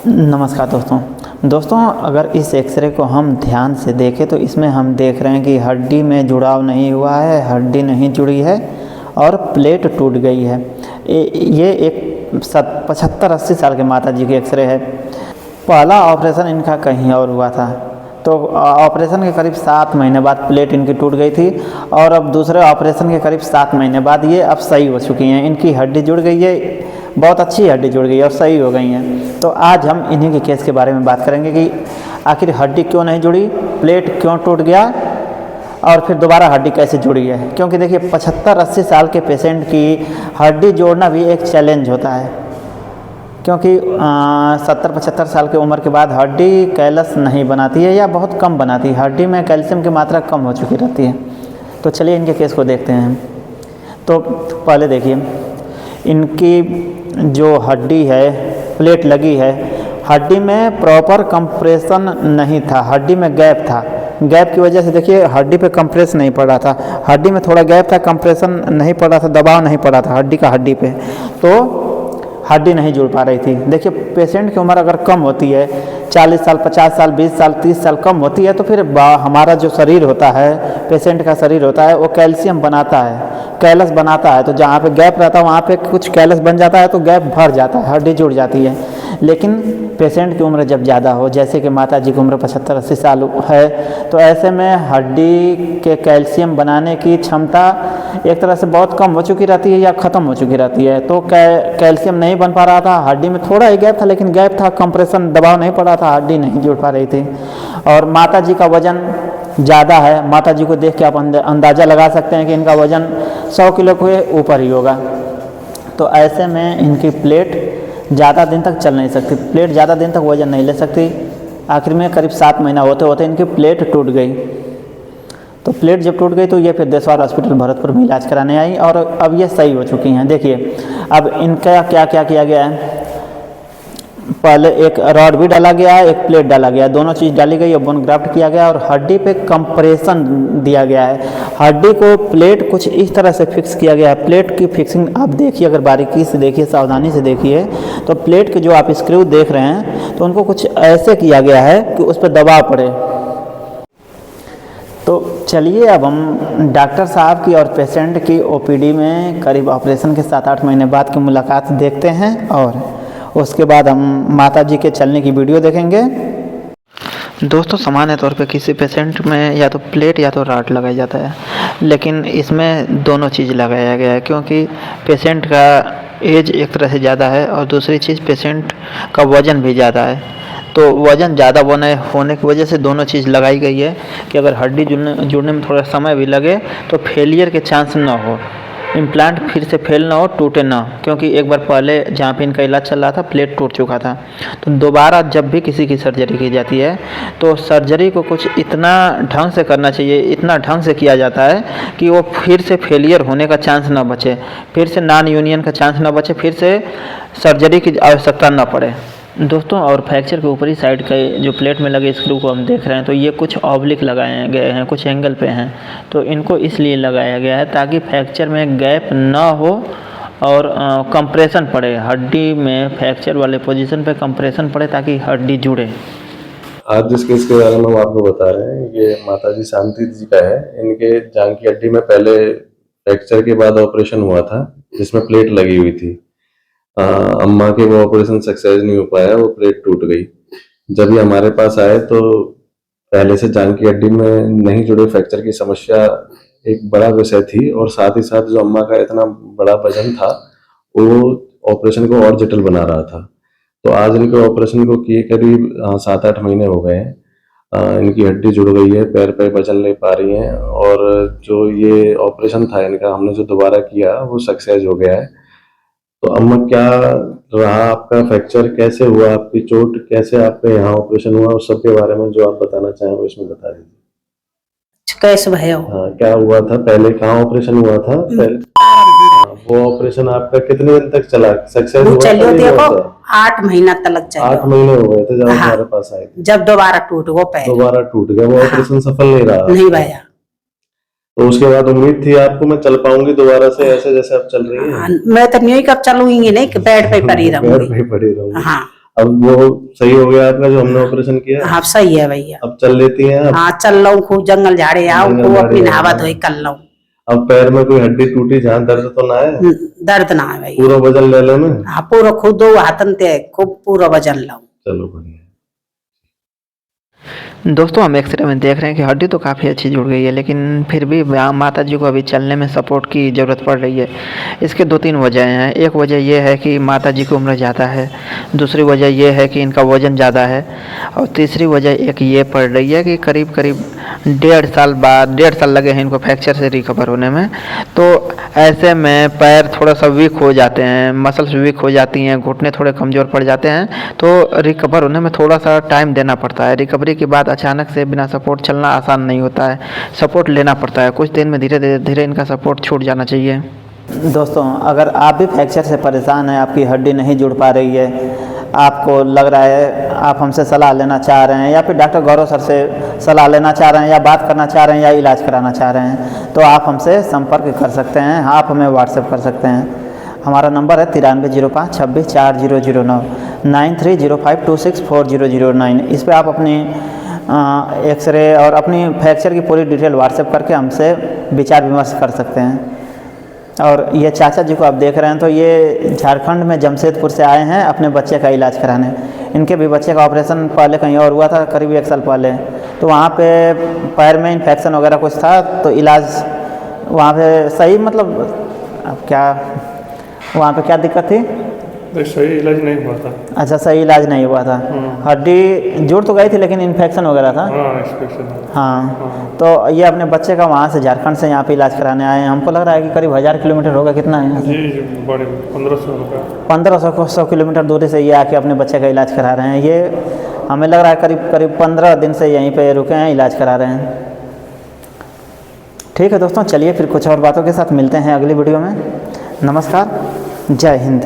नमस्कार दोस्तों, अगर इस एक्सरे को हम ध्यान से देखें तो इसमें हम देख रहे हैं कि हड्डी में जुड़ाव नहीं हुआ है, हड्डी नहीं जुड़ी है और प्लेट टूट गई है। ये एक 75-80 साल के माता जी की एक्सरे है। पहला ऑपरेशन इनका कहीं और हुआ था, तो ऑपरेशन के करीब 7 महीने बाद प्लेट इनकी टूट गई थी और अब दूसरे ऑपरेशन के करीब 7 महीने बाद ये अब सही हो चुकी हैं। इनकी हड्डी जुड़ गई है, बहुत अच्छी हड्डी जुड़ गई है और सही हो गई हैं। तो आज हम इन्हीं के केस के बारे में बात करेंगे कि आखिर हड्डी क्यों नहीं जुड़ी, प्लेट क्यों टूट गया और फिर दोबारा हड्डी कैसे जुड़ी है। क्योंकि देखिए 75-80 साल के पेशेंट की हड्डी जोड़ना भी एक चैलेंज होता है, क्योंकि 70-75 साल की उम्र के बाद हड्डी कैलस नहीं बनाती है या बहुत कम बनाती है, हड्डी में कैल्शियम की मात्रा कम हो चुकी रहती है। तो चलिए इनके केस को देखते हैं। तो पहले देखिए, इनकी जो हड्डी है, प्लेट लगी है, हड्डी में प्रॉपर कंप्रेशन नहीं था, हड्डी में गैप था। गैप की वजह से देखिए हड्डी पे कंप्रेस नहीं पड़ रहा था, हड्डी में थोड़ा गैप था, कंप्रेशन नहीं पड़ रहा था, दबाव नहीं पड़ रहा था हड्डी का हड्डी पे, तो हड्डी नहीं जुड़ पा रही थी। देखिए पेशेंट की उम्र अगर कम होती है, 40 साल, 50 साल, 20 साल, 30 साल कम होती है, तो फिर हमारा जो शरीर होता है, पेशेंट का शरीर होता है, वो कैल्शियम बनाता है, कैलस बनाता है। तो जहाँ पे गैप रहता है वहाँ पे कुछ कैलस बन जाता है, तो गैप भर जाता है, हड्डी जुड़ जाती है। लेकिन पेशेंट की उम्र जब ज़्यादा हो, जैसे कि माता जी की उम्र 75-80 साल है, तो ऐसे में हड्डी के कैल्शियम बनाने की क्षमता एक तरह से बहुत कम हो चुकी रहती है या ख़त्म हो चुकी रहती है। तो कैल्शियम नहीं बन पा रहा था, हड्डी में थोड़ा ही गैप था, लेकिन गैप था, कंप्रेशन दबाव नहीं पड़ रहा था, हड्डी नहीं जुड़ पा रही थी। और माता जी का वजन ज़्यादा है, माता जी को देख के आप अंदाज़ा लगा सकते हैं कि इनका वजन 100 किलो के ऊपर ही होगा। तो ऐसे में इनकी प्लेट ज़्यादा दिन तक चल नहीं सकती, प्लेट ज़्यादा दिन तक वजन नहीं ले सकती। आखिर में करीब 7 महीना होते होते इनकी प्लेट टूट गई। तो प्लेट जब टूट गई तो ये फिर देशवार हॉस्पिटल भरतपुर में इलाज कराने आई और अब ये सही हो चुकी हैं। देखिए अब इनका क्या क्या किया गया है। पहले एक रॉड भी डाला गया है, एक प्लेट डाला गया है, दोनों चीज़ डाली गई और बोन ग्राफ्ट किया गया और हड्डी पे कंप्रेशन दिया गया है। हड्डी को प्लेट कुछ इस तरह से फिक्स किया गया है। प्लेट की फिक्सिंग आप देखिए, अगर बारीकी से देखिए, सावधानी से देखिए, तो प्लेट के जो आप स्क्रू देख रहे हैं तो उनको कुछ ऐसे किया गया है कि उस पर दबाव पड़े। तो चलिए अब हम डॉक्टर साहब की और पेशेंट की ओपीडी में करीब ऑपरेशन के 7-8 महीने बाद की मुलाकात देखते हैं और उसके बाद हम माता जी के चलने की वीडियो देखेंगे। दोस्तों सामान्य तौर पे किसी पेशेंट में या तो प्लेट या तो रॉड लगाया जाता है, लेकिन इसमें दोनों चीज़ लगाया गया है, क्योंकि पेशेंट का एज एक तरह से ज़्यादा है और दूसरी चीज़ पेशेंट का वज़न भी ज़्यादा है। तो वज़न ज़्यादा होने की वजह से दोनों चीज़ लगाई गई है कि अगर हड्डी जुड़ने में थोड़ा समय भी लगे तो फेलियर के चांस ना हो, इम्प्लांट फिर से फेल ना हो, टूटे ना, क्योंकि एक बार पहले जहाँ पे इनका इलाज चल रहा था प्लेट टूट चुका था। तो दोबारा जब भी किसी की सर्जरी की जाती है तो सर्जरी को कुछ इतना ढंग से करना चाहिए, इतना ढंग से किया जाता है कि वो फिर से फेलियर होने का चांस ना बचे, फिर से नॉन यूनियन का चांस ना बचे, फिर से सर्जरी की आवश्यकता ना पड़े। दोस्तों और फ्रैक्चर के ऊपरी साइड के जो प्लेट में लगे स्क्रू को हम देख रहे हैं तो ये कुछ ऑब्लिक लगाए गए हैं, कुछ एंगल पे हैं। तो इनको इसलिए लगाया गया है ताकि फ्रैक्चर में गैप ना हो और कंप्रेशन पड़े, हड्डी में फ्रैक्चर वाले पोजीशन पे कंप्रेशन पड़े ताकि हड्डी जुड़े। आज जिस केस के बारे में हम आपको बता रहे हैं ये माता जी शांति जी का है। इनके जांघ की हड्डी में पहले फ्रैक्चर के बाद ऑपरेशन हुआ था जिसमें प्लेट लगी हुई थी। अम्मा के वो ऑपरेशन सक्सेस नहीं हो पाया, वो प्लेट टूट गई। जब ये हमारे पास आए तो पहले से जांघ की हड्डी में नहीं जुड़े फ्रैक्चर की समस्या एक बड़ा विषय थी और साथ ही साथ जो अम्मा का इतना बड़ा वजन था वो ऑपरेशन को और जटिल बना रहा था। तो आज इनके ऑपरेशन को किए करीब 7-8 महीने हो गए हैं। इनकी हड्डी जुड़ गई है, पैर पे वजन ले पा रही हैं और जो ये ऑपरेशन था इनका हमने जो दोबारा किया वो सक्सेस हो गया है। तो अम्मा क्या रहा आपका फ्रैक्चर, कैसे हुआ, आपकी चोट कैसे आपका यहाँ ऑपरेशन हुआ, उस सब के बारे में जो आप बताना चाहें वो इसमें बता दीजिए। कैसे भैया? हाँ क्या हुआ था, पहले कहाँ ऑपरेशन हुआ था पहले? वो ऑपरेशन आपका कितने दिन तक चला, सक्सेस हुआ? चलिए देखो 8 महीना तक चला। 8 महीने हो गए थे जब हमारे पास आए थे। जब दोबारा टूट वो पैर, दोबारा टूट गया वो ऑपरेशन सफल नहीं रहा? नहीं भैया। तो उसके बाद उम्मीद थी आपको मैं चल पाऊंगी दोबारा से ऐसे जैसे आप चल रही हैं? मैं तो नहीं कब चलूंगी, नहीं कि बेड पे पड़ी रहूंगी। बेड पे पड़ी रहूंगी। हाँ अब वो सही हो गया आपका जो हमने ऑपरेशन किया? हाँ सही है भैया। अब चल लेती हैं आप? हाँ चल लूँ, खूब जंगल झाड़े आओ, जंगल खूब झाड़े अपनी आओ। नहावा धोई कर लूँ। अब पैर में कोई हड्डी टूटी जहाँ दर्द तो ना है? दर्द ना है भैया। पूरा वजन ले लेना? हाँ पूरा खुद दो हाथन ते खूब पूरा वजन लूँ। चलो बढ़िया। दोस्तों हम एक्सरे में देख रहे हैं कि हड्डी तो काफ़ी अच्छी जुड़ गई है, लेकिन फिर भी माता जी को अभी चलने में सपोर्ट की ज़रूरत पड़ रही है। इसके 2-3 वजह हैं। एक वजह ये है कि माता जी की उम्र ज़्यादा है, दूसरी वजह ये है कि इनका वज़न ज़्यादा है, और तीसरी वजह एक ये पड़ रही है कि करीब 1.5 साल लगे हैं इनको फ्रैक्चर से रिकवर होने में। तो ऐसे में पैर थोड़ा सा वीक हो जाते हैं, मसल्स वीक हो जाती हैं, घुटने थोड़े कमज़ोर पड़ जाते हैं, तो रिकवर होने में थोड़ा सा टाइम देना पड़ता है। रिकवरी के बाद अचानक से बिना सपोर्ट चलना आसान नहीं होता है, सपोर्ट लेना पड़ता है। कुछ दिन में धीरे धीरे इनका सपोर्ट छूट जाना चाहिए। दोस्तों अगर आप भी फ्रैक्चर से परेशान हैं, आपकी हड्डी नहीं जुड़ पा रही है, आपको लग रहा है आप हमसे सलाह लेना चाह रहे हैं, या फिर डॉक्टर गौरव सर से सलाह लेना चाह रहे हैं, या बात करना चाह रहे हैं, या इलाज कराना चाह रहे हैं, तो आप हमसे संपर्क कर सकते हैं। आप हमें व्हाट्सएप कर सकते हैं। हमारा नंबर है 9305 26 4009 9305264009। इस पर आप अपनी एक्सरे और अपनी फ्रैक्चर की पूरी डिटेल व्हाट्सएप करके हमसे विचार विमर्श कर सकते हैं। और ये चाचा जी को आप देख रहे हैं, तो ये झारखंड में जमशेदपुर से आए हैं अपने बच्चे का इलाज कराने। इनके भी बच्चे का ऑपरेशन पहले कहीं और हुआ था, करीब 1 साल पहले। तो वहाँ पे पैर में इन्फेक्शन वगैरह कुछ था, तो इलाज वहाँ पे सही, मतलब अब क्या वहाँ पे क्या दिक्कत थी? सही इलाज नहीं हुआ था। अच्छा, सही इलाज नहीं हुआ था। हड्डी जुड़ तो गई थी, लेकिन इन्फेक्शन वगैरह था। हाँ। तो ये अपने बच्चे का वहाँ से झारखंड से यहाँ पे इलाज कराने आए हैं। हमको लग रहा है कि करीब 1000 किलोमीटर होगा, कितना है? जी बड़े 1500 किलोमीटर दूरी से ये आके अपने बच्चे का इलाज करा रहे हैं। ये हमें लग रहा है करीब 15 दिन से यहीं पे रुके हैं, इलाज करा रहे हैं। ठीक है दोस्तों, चलिए फिर कुछ और बातों के साथ मिलते हैं अगली वीडियो में। नमस्कार, जय हिंद।